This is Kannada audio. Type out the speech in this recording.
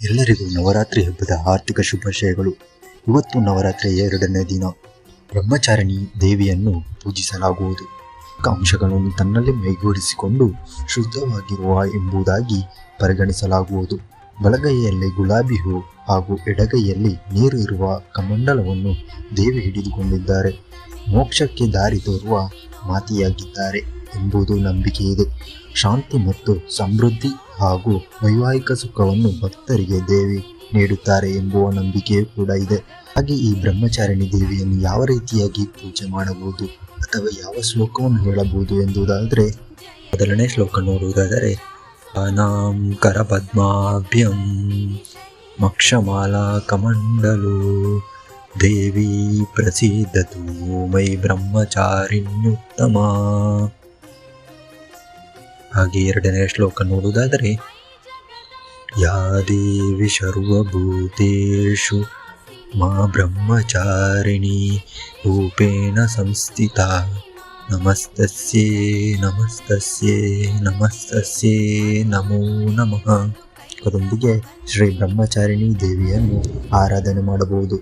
ಎಲ್ಲರಿಗೂ ನವರಾತ್ರಿ ಹಬ್ಬದ ಆರ್ಥಿಕ ಶುಭಾಶಯಗಳು. ಇವತ್ತು ನವರಾತ್ರಿಯ 2ನೇ ದಿನ. ಬ್ರಹ್ಮಚಾರಿಣಿ ದೇವಿಯನ್ನು ಪೂಜಿಸಲಾಗುವುದು. ಅಂಶಗಳನ್ನು ತನ್ನಲ್ಲಿ ಮೈಗೂಡಿಸಿಕೊಂಡು ಶುದ್ಧವಾಗಿರುವ ಎಂಬುದಾಗಿ ಪರಿಗಣಿಸಲಾಗುವುದು. ಬಲಗೈಯಲ್ಲಿ ಗುಲಾಬಿ ಹೂ ಹಾಗೂ ಎಡಗೈಯಲ್ಲಿ ನೀರು ಇರುವ ಕಮಂಡಲವನ್ನು ದೇವಿ ಹಿಡಿದುಕೊಂಡಿದ್ದಾರೆ. ಮೋಕ್ಷಕ್ಕೆ ದಾರಿ ತೋರುವ ಮಾತೆಯಾಗಿದ್ದಾರೆ ಎಂಬುದು ನಂಬಿಕೆ ಇದೆ. ಶಾಂತಿ ಮತ್ತು ಸಮೃದ್ಧಿ ಹಾಗೂ ವೈವಾಹಿಕ ಸುಖವನ್ನು ಭಕ್ತರಿಗೆ ದೇವಿ ನೀಡುತ್ತಾರೆ ಎಂಬುವ ನಂಬಿಕೆಯೂ ಕೂಡ ಇದೆ. ಹಾಗೆ ಈ ಬ್ರಹ್ಮಚಾರಿಣಿ ದೇವಿಯನ್ನು ಯಾವ ರೀತಿಯಾಗಿ ಪೂಜೆ ಮಾಡಬಹುದು ಅಥವಾ ಯಾವ ಶ್ಲೋಕವನ್ನು ಹೇಳಬಹುದು ಎಂಬುದಾದರೆ, ಮೊದಲನೇ ಶ್ಲೋಕ ನೋಡುವುದಾದರೆ, ಅನಾಂ ಕರಪದ್ಮಾಭ್ಯಂ ಮಕ್ಷಮಾಲಾ ಕಮಂಡಲು ದೇವಿ ಪ್ರಸೀದತು ಮೈ ಬ್ರಹ್ಮಚಾರಿಣ್ಯುತ್ತಮ. ಹಾಗೆ ಎರಡನೇ ಶ್ಲೋಕ ನೋಡುವುದಾದರೆ, ಯಾ ದೇವಿ ಸರ್ವಭೂತೇಷು ಮಾ ಬ್ರಹ್ಮಚಾರಿಣಿ ರೂಪೇಣ ಸಂಸ್ಥಿತಾ ನಮಸ್ತಸ್ಯೇ ನಮಸ್ತಸ್ಯೇ ನಮಸ್ತಸ್ಯೇ ನಮೋ ನಮಃ. ಅದರೊಂದಿಗೆ ಶ್ರೀ ಬ್ರಹ್ಮಚಾರಿಣಿ ದೇವಿಯನ್ನು ಆರಾಧನೆ ಮಾಡಬಹುದು.